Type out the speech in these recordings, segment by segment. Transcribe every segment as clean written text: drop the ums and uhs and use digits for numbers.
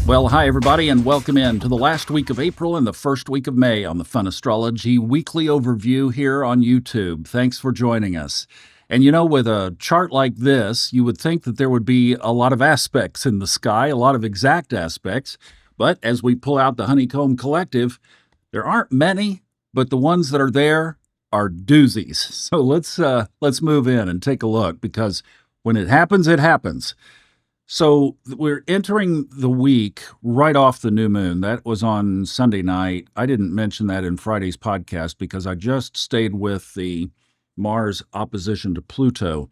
Well, hi, everybody, and welcome in to the last week of April and the first week of May on the Fun Astrology Weekly Overview here on YouTube. Thanks for joining us. And you know, with a chart like this, you would think that there would be a lot of aspects in the sky, a lot of exact aspects. But as we pull out the Honeycomb Collective, there aren't many, but the ones that are there are doozies. So let's move in and take a look, because when it happens, it happens. So we're entering the week right off the new moon. That was on Sunday night. I didn't mention that in Friday's podcast because I just stayed with the Mars opposition to Pluto.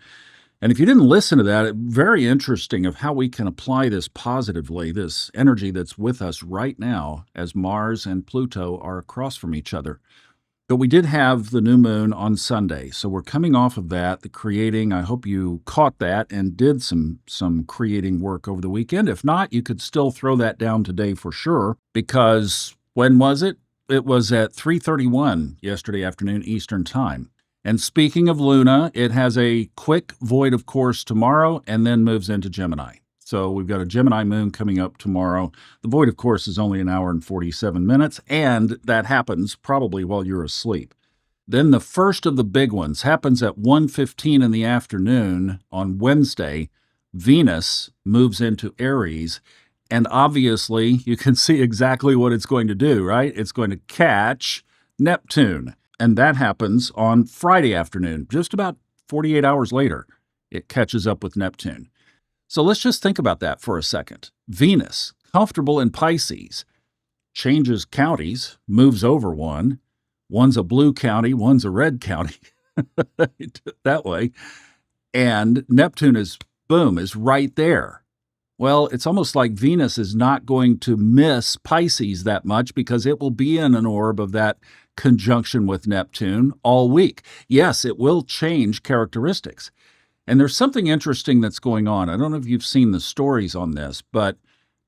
And if you didn't listen to that, very interesting of how we can apply this positively, this energy that's with us right now as Mars and Pluto are across from each other. But we did have the new moon on Sunday, so we're coming off of that, the creating. I hope you caught that and did some creating work over the weekend. If not, you could still throw that down today for sure, because when was it? It was at 3:31 yesterday afternoon Eastern Time. And speaking of Luna, it has a quick void of course tomorrow and then moves into Gemini. So we've got a Gemini moon coming up tomorrow. The void, of course, is only an hour and 47 minutes, and that happens probably while you're asleep. Then the first of the big ones happens at 1:15 in the afternoon on Wednesday. Venus moves into Aries, and obviously you can see exactly what it's going to do, right? It's going to catch Neptune, and that happens on Friday afternoon, just about 48 hours later. It catches up with Neptune. So let's just think about that for a second. Venus, comfortable in Pisces, changes counties, moves over one. One's a blue county, one's a red county, that way. And Neptune is, boom, is right there. Well, it's almost like Venus is not going to miss Pisces that much because it will be in an orb of that conjunction with Neptune all week. Yes, it will change characteristics. And there's something interesting that's going on. I don't know if you've seen the stories on this, but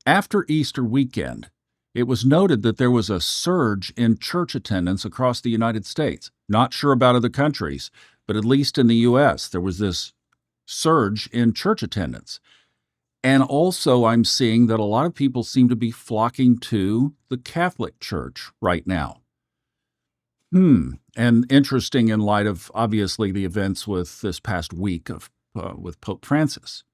after Easter weekend, it was noted that there was a surge in church attendance across the United States. Not sure about other countries, but at least in the U.S., there was this surge in church attendance. And also, I'm seeing that a lot of people seem to be flocking to the Catholic Church right now. And interesting in light of, obviously, the events with this past week with Pope Francis.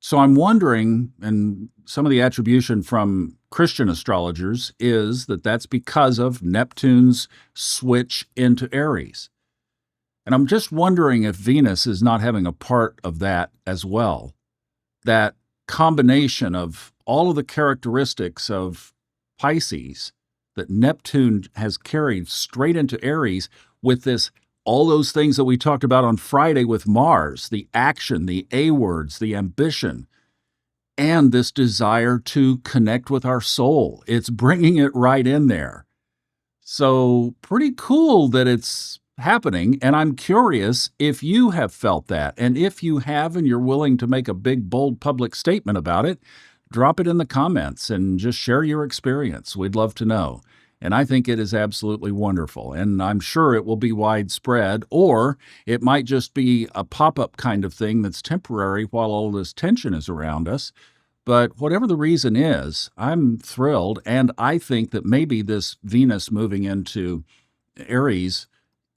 So I'm wondering, and some of the attribution from Christian astrologers is that that's because of Neptune's switch into Aries. And I'm just wondering if Venus is not having a part of that as well. That combination of all of the characteristics of Pisces that Neptune has carried straight into Aries with this, all those things that we talked about on Friday with Mars, the action, the A words, the ambition, and this desire to connect with our soul. It's bringing it right in there. So pretty cool that it's happening, and I'm curious if you have felt that. And if you have and you're willing to make a big, bold public statement about it, drop it in the comments and just share your experience. We'd love to know. And I think it is absolutely wonderful. And I'm sure it will be widespread, or it might just be a pop-up kind of thing that's temporary while all this tension is around us. But whatever the reason is, I'm thrilled. And I think that maybe this Venus moving into Aries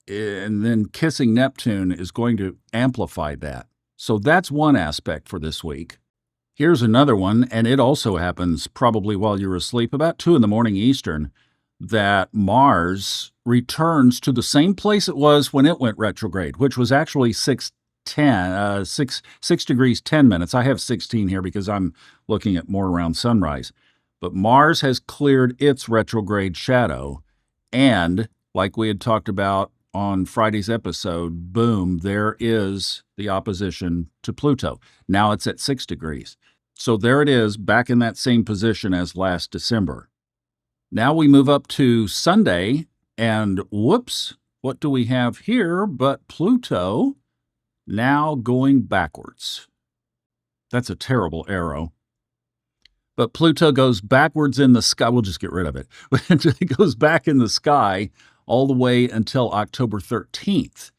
and then kissing Neptune is going to amplify that. So that's one aspect for this week. Here's another one, and it also happens probably while you're asleep, about 2 in the morning Eastern, that Mars returns to the same place it was when it went retrograde, which was actually 6 degrees 10 minutes. I have 16 here because I'm looking at more around sunrise. But Mars has cleared its retrograde shadow, and like we had talked about on Friday's episode, boom, there is the opposition to Pluto. Now it's at 6 degrees. So there it is, back in that same position as last December. Now we move up to Sunday, and whoops, what do we have here but Pluto now going backwards? That's a terrible arrow. But Pluto goes backwards in the sky. We'll just get rid of it. It goes back in the sky all the way until October 13th.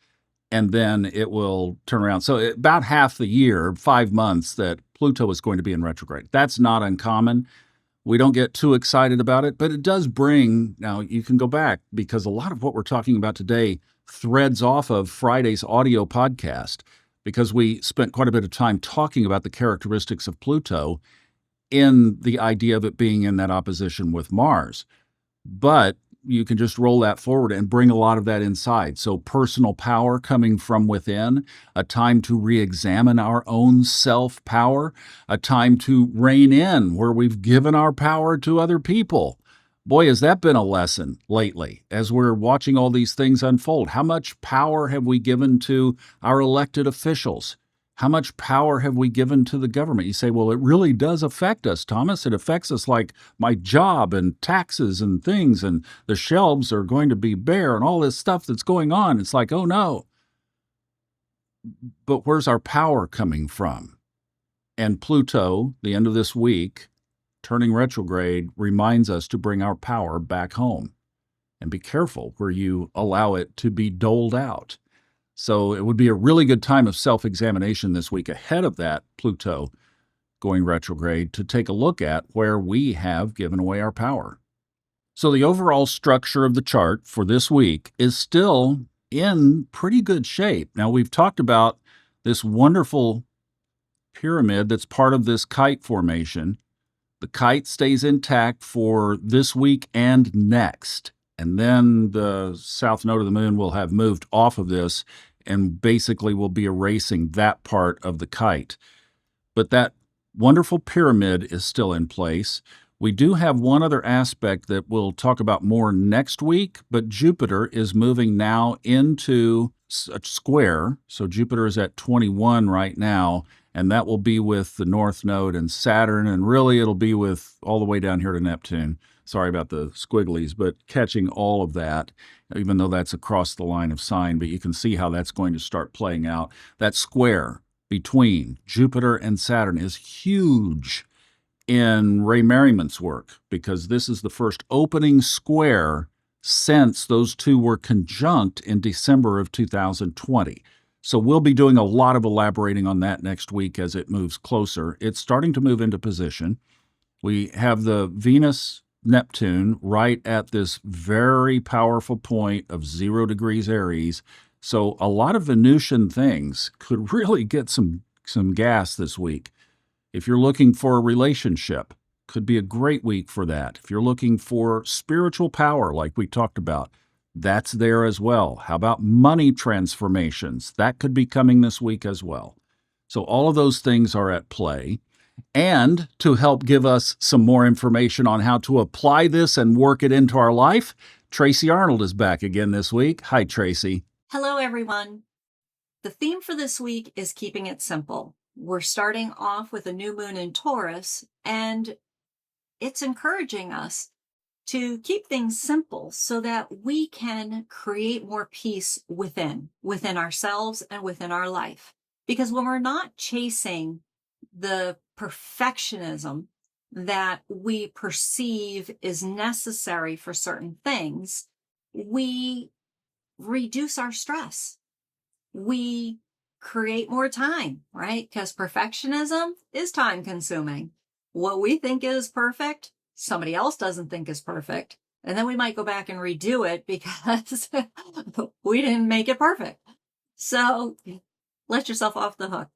And then it will turn around. So about half the year, 5 months, that Pluto is going to be in retrograde. That's not uncommon. We don't get too excited about it, but it does bring, now you can go back because a lot of what we're talking about today threads off of Friday's audio podcast because we spent quite a bit of time talking about the characteristics of Pluto in the idea of it being in that opposition with Mars. But you can just roll that forward and bring a lot of that inside. So personal power coming from within, a time to re-examine our own self-power, a time to rein in where we've given our power to other people. Boy, has that been a lesson lately as we're watching all these things unfold. How much power have we given to our elected officials? How much power have we given to the government? You say, well, it really does affect us, Thomas. It affects us like my job and taxes and things, and the shelves are going to be bare and all this stuff that's going on. It's like, oh no. But where's our power coming from? And Pluto, the end of this week, turning retrograde, reminds us to bring our power back home. And be careful where you allow it to be doled out. So it would be a really good time of self-examination this week ahead of that Pluto going retrograde to take a look at where we have given away our power. So the overall structure of the chart for this week is still in pretty good shape. Now, we've talked about this wonderful pyramid that's part of this kite formation. The kite stays intact for this week and next. And then the south node of the moon will have moved off of this and basically will be erasing that part of the kite. But that wonderful pyramid is still in place. We do have one other aspect that we'll talk about more next week, but Jupiter is moving now into a square. So Jupiter is at 21 right now, and that will be with the North Node and Saturn, and really it'll be with all the way down here to Neptune. Sorry about the squigglies, but catching all of that, even though that's across the line of sign, but you can see how that's going to start playing out. That square between Jupiter and Saturn is huge in Ray Merriman's work because this is the first opening square since those two were conjunct in December of 2020. So we'll be doing a lot of elaborating on that next week as it moves closer. It's starting to move into position. We have the Venus Neptune right at this very powerful point of 0 degrees Aries. So a lot of Venusian things could really get some gas this week. If you're looking for a relationship, could be a great week for that. If you're looking for spiritual power, like we talked about, that's there as well. How about money transformations? That could be coming this week as well. So all of those things are at play. And to help give us some more information on how to apply this and work it into our life, Tracy Arnold is back again this week. Hi, Tracy. Hello, everyone. The theme for this week is keeping it simple. We're starting off with a new moon in Taurus, and it's encouraging us to keep things simple so that we can create more peace within ourselves and within our life. Because when we're not chasing the perfectionism that we perceive is necessary for certain things, we reduce our stress. We create more time, right? Because perfectionism is time consuming. What we think is perfect, somebody else doesn't think is perfect. And then we might go back and redo it because we didn't make it perfect. So let yourself off the hook.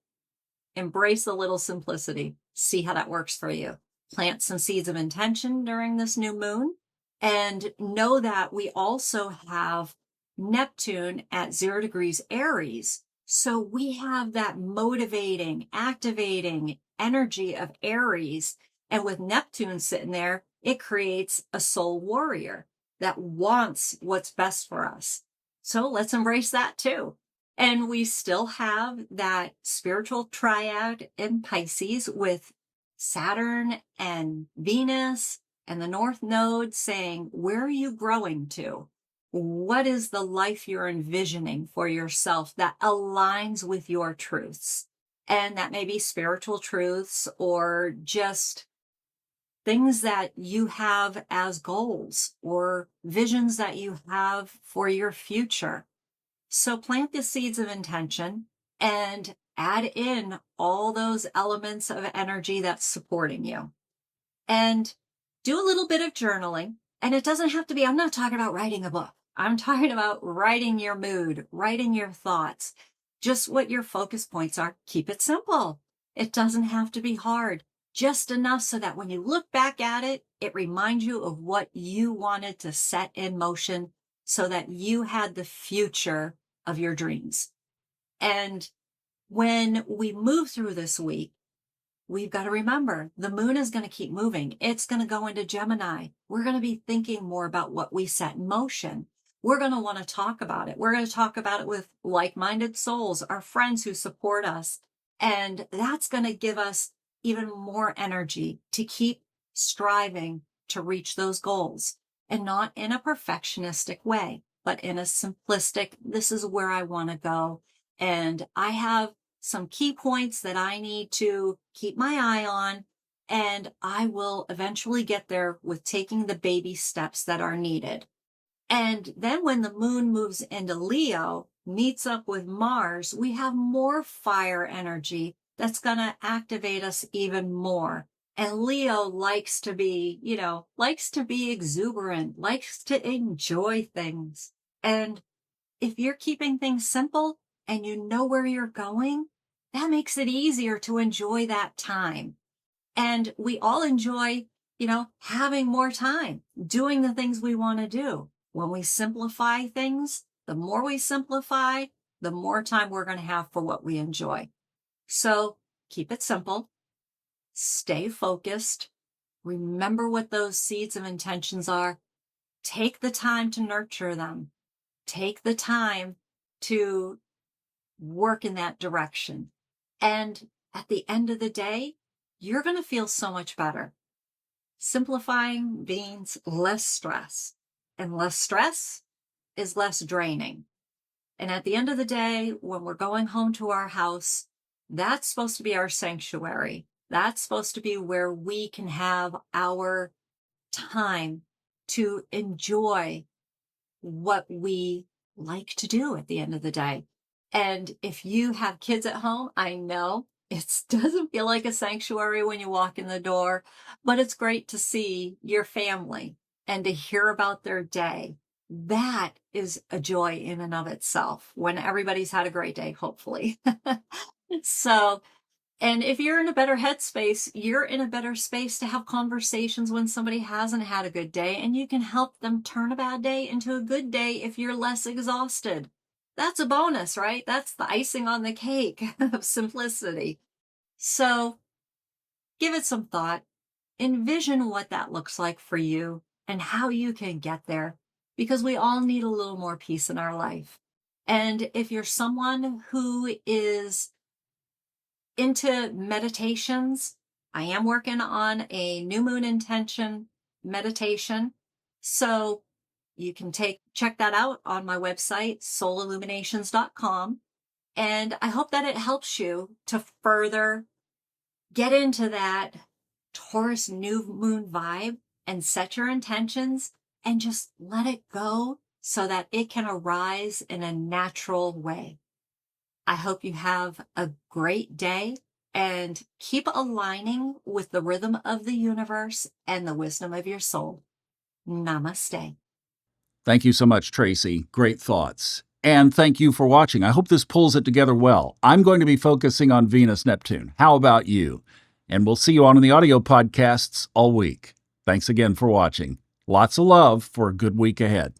Embrace a little simplicity. See how that works for you. Plant some seeds of intention during this new moon. And know that we also have Neptune at 0 degrees Aries. So we have that motivating, activating energy of Aries. And with Neptune sitting there, it creates a soul warrior that wants what's best for us. So let's embrace that too. And we still have that spiritual triad in Pisces with Saturn and Venus and the North Node saying, where are you growing to? What is the life you're envisioning for yourself that aligns with your truths? And that may be spiritual truths or just things that you have as goals or visions that you have for your future. So plant the seeds of intention and add in all those elements of energy that's supporting you. And do a little bit of journaling. And it doesn't have to be, I'm not talking about writing a book. I'm talking about writing your mood, writing your thoughts, just what your focus points are. Keep it simple. It doesn't have to be hard, just enough so that when you look back at it, it reminds you of what you wanted to set in motion so that you had the future of your dreams. And when we move through this week, we've got to remember the moon is going to keep moving. It's going to go into Gemini. We're going to be thinking more about what we set in motion. We're going to want to talk about it. We're going to talk about it with like-minded souls, our friends who support us. And that's going to give us even more energy to keep striving to reach those goals, and not in a perfectionistic way, but in a simplistic, this is where I want to go. And I have some key points that I need to keep my eye on, and I will eventually get there with taking the baby steps that are needed. And then when the moon moves into Leo, meets up with Mars, we have more fire energy that's going to activate us even more. And Leo likes to be, likes to be exuberant, likes to enjoy things. And if you're keeping things simple and you know where you're going, that makes it easier to enjoy that time. And we all enjoy, having more time, doing the things we want to do. When we simplify things, the more we simplify, the more time we're going to have for what we enjoy. So keep it simple, stay focused, remember what those seeds of intentions are, take the time to nurture them, take the time to work in that direction. And at the end of the day, you're going to feel so much better. Simplifying means less stress, and less stress is less draining. And at the end of the day, when we're going home to our house, that's supposed to be our sanctuary. That's supposed to be where we can have our time to enjoy what we like to do at the end of the day. And if you have kids at home, I know it doesn't feel like a sanctuary when you walk in the door, but it's great to see your family and to hear about their day. That is a joy in and of itself when everybody's had a great day, hopefully. So, and if you're in a better headspace, you're in a better space to have conversations when somebody hasn't had a good day, and you can help them turn a bad day into a good day if you're less exhausted. That's a bonus, right? That's the icing on the cake of simplicity. So give it some thought. Envision what that looks like for you and how you can get there, because we all need a little more peace in our life. And if you're someone who is into meditations, I am working on a new moon intention meditation. So you can check that out on my website, soulilluminations.com. And I hope that it helps you to further get into that Taurus new moon vibe and set your intentions and just let it go so that it can arise in a natural way. I hope you have a great day and keep aligning with the rhythm of the universe and the wisdom of your soul. Namaste. Thank you so much, Tracy. Great thoughts. And thank you for watching. I hope this pulls it together well. I'm going to be focusing on Venus Neptune. How about you? And we'll see you on the audio podcasts all week. Thanks again for watching. Lots of love for a good week ahead.